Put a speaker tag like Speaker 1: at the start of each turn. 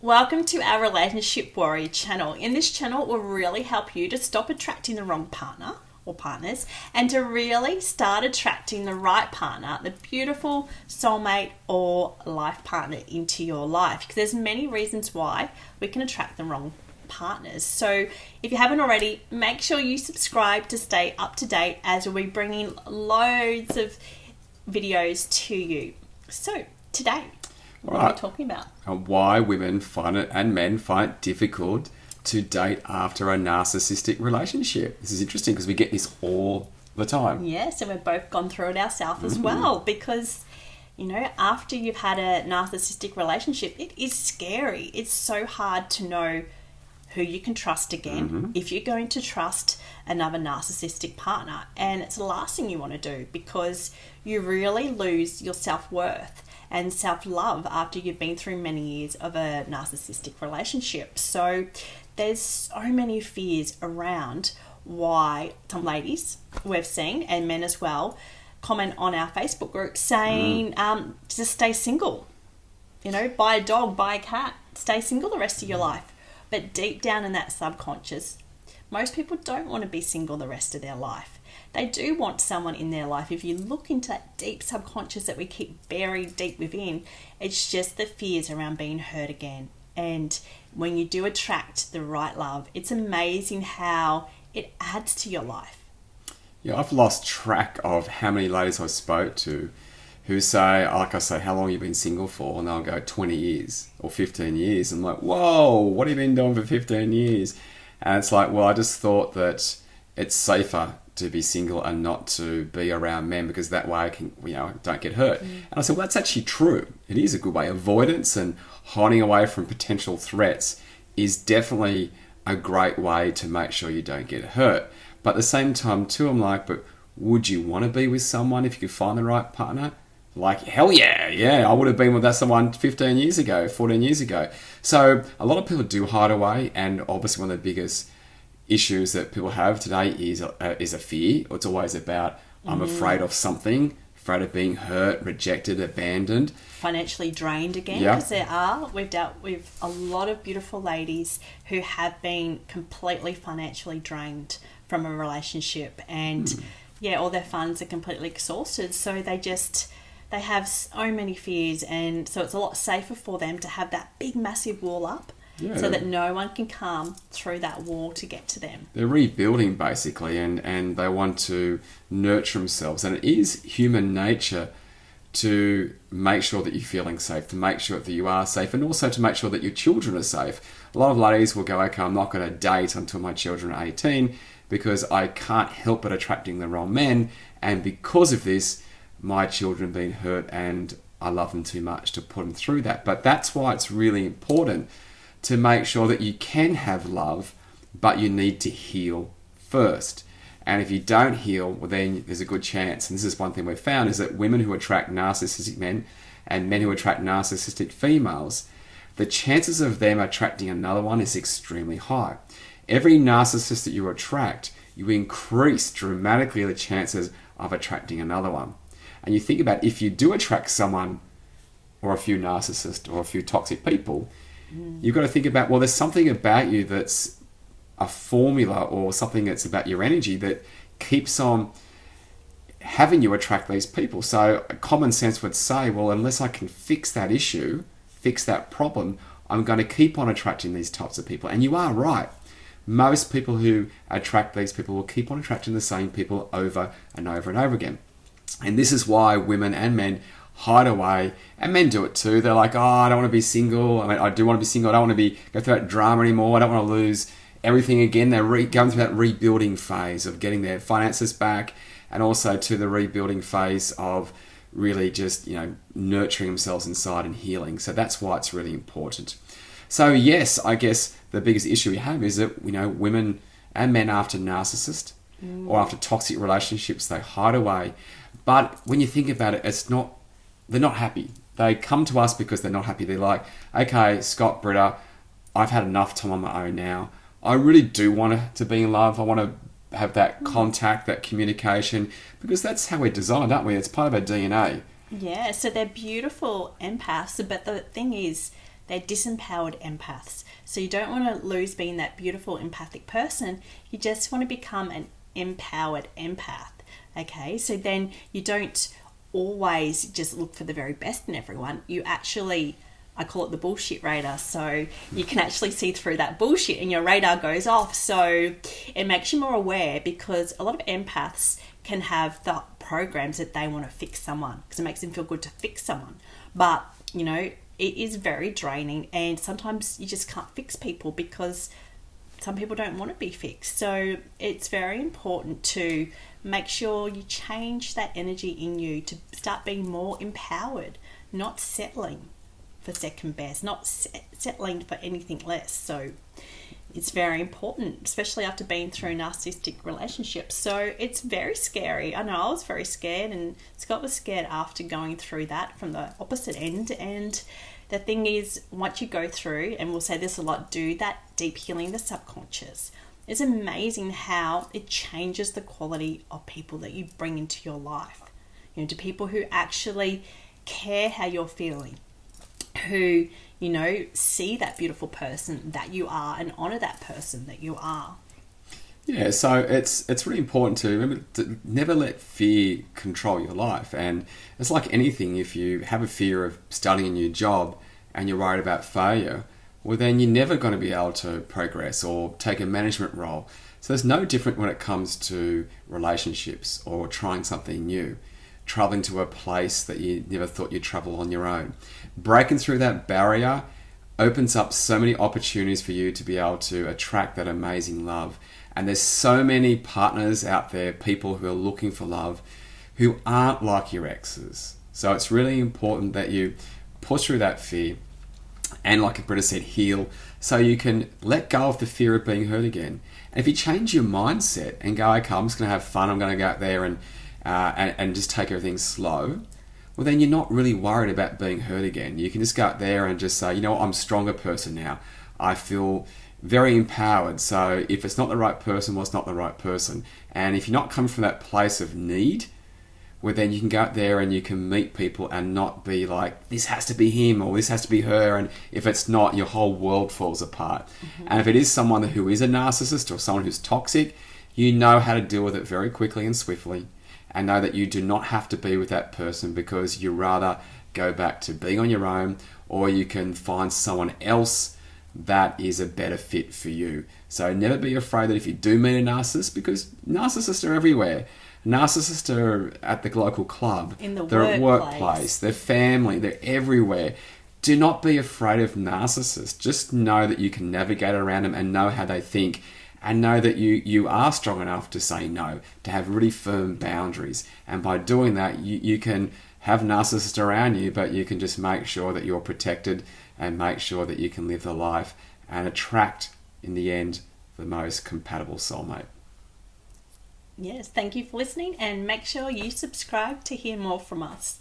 Speaker 1: Welcome to our Relationship Warrior channel. In this channel, it will really help you to stop attracting the wrong partner or partners and to really start attracting the right partner, the beautiful soulmate or life partner into your life. Because there's many reasons why we can attract the wrong partners. So if you haven't already, make sure you subscribe to stay up to date as we'll be bringing loads of videos to you. So today, what are we talking about?
Speaker 2: Why women find it and men find it difficult to date after a narcissistic relationship. This is interesting because we get this all the time.
Speaker 1: Yes, and we've both gone through it ourselves as well because, you know, after you've had a narcissistic relationship, it is scary. It's so hard to know who you can trust again if you're going to trust another narcissistic partner. And it's the last thing you want to do because you really lose your self-worth and self-love after you've been through many years of a narcissistic relationship. So there's so many fears around why some ladies we've seen, and men as well, comment on our Facebook group saying, just stay single. You know, buy a dog, buy a cat, stay single the rest of your life. But deep down in that subconscious, most people don't want to be single the rest of their life. They do want someone in their life. If you look into that deep subconscious that we keep buried deep within, it's just the fears around being hurt again. And when you do attract the right love, it's amazing how it adds to your life.
Speaker 2: Yeah, I've lost track of how many ladies I spoke to who say, like I say, how long have you been single for? And they'll go 20 years or 15 years. I'm like, whoa, what have you been doing for 15 years? And it's like, well, I just thought that it's safer to be single and not to be around men because that way I can, don't get hurt. And I said, well, that's actually true. It is a good way. Avoidance and hiding away from potential threats is definitely a great way to make sure you don't get hurt. But at the same time too, I'm like, but would you want to be with someone if you could find the right partner? Like, hell yeah, I would have been with that someone 15 years ago, 14 years ago. So a lot of people do hide away, and obviously one of the biggest issues that people have today is a fear. It's always about, I'm afraid of something, afraid of being hurt, rejected, abandoned.
Speaker 1: Financially drained again, because we've dealt with a lot of beautiful ladies who have been completely financially drained from a relationship and all their funds are completely exhausted. So they have so many fears, and so it's a lot safer for them to have that big massive wall up so that no one can come through that wall to get to them.
Speaker 2: They're rebuilding basically, and they want to nurture themselves. And it is human nature to make sure that you're feeling safe, to make sure that you are safe, and also to make sure that your children are safe. A lot of ladies will go, okay, I'm not going to date until my children are 18 because I can't help but attracting the wrong men. And because of this, my children being hurt and I love them too much to put them through that. But that's why it's really important to make sure that you can have love, but you need to heal first. And if you don't heal, well, then there's a good chance, and this is one thing we've found, is that women who attract narcissistic men and men who attract narcissistic females, the chances of them attracting another one is extremely high. Every narcissist that you attract, you increase dramatically the chances of attracting another one. And you think about, if you do attract someone or a few narcissists or a few toxic people, you've got to think about, well, there's something about you that's a formula or something that's about your energy that keeps on having you attract these people. So common sense would say, well, unless I can fix that issue, fix that problem, I'm going to keep on attracting these types of people. And you are right. Most people who attract these people will keep on attracting the same people over and over and over again. And this is why women and men hide away, and men do it too. They're like, oh, I don't want to be single. I mean, I do want to be single. I don't want to go through that drama anymore. I don't want to lose everything again. They're going through that rebuilding phase of getting their finances back, and also to the rebuilding phase of really just, nurturing themselves inside and healing. So that's why it's really important. So yes, I guess the biggest issue we have is that, women and men after narcissists or after toxic relationships, they hide away. But when you think about it, they're not happy. They come to us because they're not happy. They're like, okay, Scott, Britta, I've had enough time on my own now. I really do want to be in love. I want to have that contact, that communication, because that's how we're designed, aren't we? It's part of our DNA.
Speaker 1: Yeah, so they're beautiful empaths, but the thing is, they're disempowered empaths. So you don't want to lose being that beautiful empathic person. You just want to become an empowered empath. Okay, so then you don't always just look for the very best in everyone. You actually, I call it the bullshit radar. So you can actually see through that bullshit and your radar goes off. So it makes you more aware, because a lot of empaths can have the programs that they want to fix someone because it makes them feel good to fix someone. But, you know, it is very draining, and sometimes you just can't fix people because some people don't want to be fixed. So it's very important to make sure you change that energy in you to start being more empowered, not settling for second best, not settling for anything less. So it's very important, especially after being through narcissistic relationships. So it's very scary. I know I was very scared, and Scott was scared after going through that from the opposite end. And the thing is, once you go through, and we'll say this a lot, do that deep healing, the subconscious, it's amazing how it changes the quality of people that you bring into your life. You know, to people who actually care how you're feeling, who, you know, see that beautiful person that you are and honor that person that you are.
Speaker 2: Yeah, so it's really important to remember to never let fear control your life. And it's like anything, if you have a fear of starting a new job and you're worried about failure, well, then you're never going to be able to progress or take a management role. So there's no different when it comes to relationships or trying something new, traveling to a place that you never thought you'd travel on your own. Breaking through that barrier opens up so many opportunities for you to be able to attract that amazing love. And there's so many partners out there, people who are looking for love, who aren't like your exes. So it's really important that you push through that fear and, like Britta said, heal, so you can let go of the fear of being hurt again. And if you change your mindset and go, okay, I'm just going to have fun, I'm going to go out there and just take everything slow, well, then you're not really worried about being hurt again. You can just go out there and just say, you know what, I'm a stronger person now. I feel very empowered. So if it's not the right person, well, it's not the right person. And if you're not coming from that place of need, well, then you can go out there and you can meet people and not be like, this has to be him or this has to be her. And if it's not, your whole world falls apart. Mm-hmm. And if it is someone who is a narcissist or someone who's toxic, you know how to deal with it very quickly and swiftly, and know that you do not have to be with that person, because you rather go back to being on your own, or you can find someone else that is a better fit for you. So never be afraid that if you do meet a narcissist, because narcissists are everywhere. Narcissists are at the local club, they're at workplace, they're family, they're everywhere. Do not be afraid of narcissists. Just know that you can navigate around them and know how they think, and know that you are strong enough to say no, to have really firm boundaries. And by doing that, you can have narcissists around you, but you can just make sure that you're protected and make sure that you can live the life and attract, in the end, the most compatible soulmate.
Speaker 1: Yes, thank you for listening, and make sure you subscribe to hear more from us.